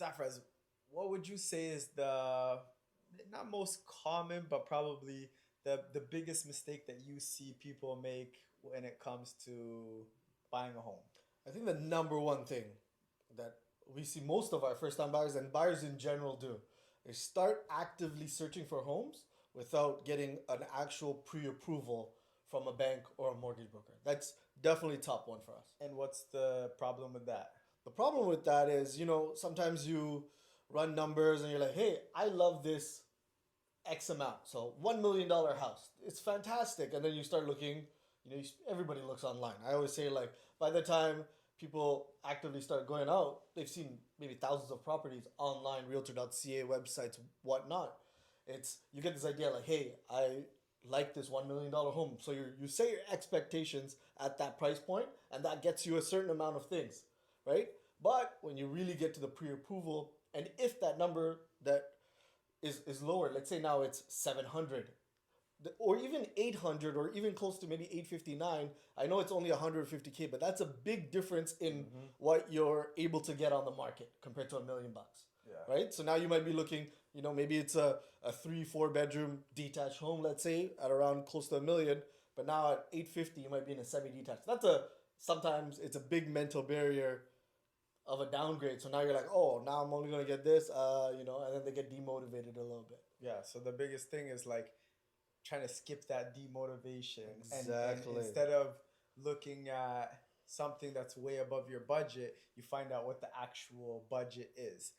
Safraz, what would you say is the not most common, but probably the biggest mistake that you see people make when it comes to buying a home? I think the number one thing that we see most of our first time buyers and buyers in general do is start actively searching for homes without getting an actual pre approval from a bank or a mortgage broker. That's definitely top one for us. And what's the problem with that? The problem with that is, sometimes you run numbers and you're like, hey, I love this X amount. So $1 million house. It's fantastic. And then you start looking, everybody looks online. I always say, like, by the time people actively start going out, they've seen maybe thousands of properties online, realtor.ca websites, whatnot. You get this idea like, hey, I like this $1 million home. So you set your expectations at that price point, and that gets you a certain amount of things, right? But when you really get to the pre-approval, and if that number that is lower. Let's say now it's 700 or even 800 or even close to maybe 859. I know it's only 150K, but that's a big difference in Mm-hmm. what you're able to get on the market compared to $1 million. Yeah. Right? So now you might be looking, maybe it's a 3-4 bedroom detached home, let's say, at around close to a million, but now at 850 you might be in a semi-detached. Sometimes it's a big mental barrier of a downgrade. So now you're like, oh, now I'm only gonna get this, and then they get demotivated a little bit. Yeah. So the biggest thing is like trying to skip that demotivation, and Exactly. instead of looking at something that's way above your budget, you find out what the actual budget is.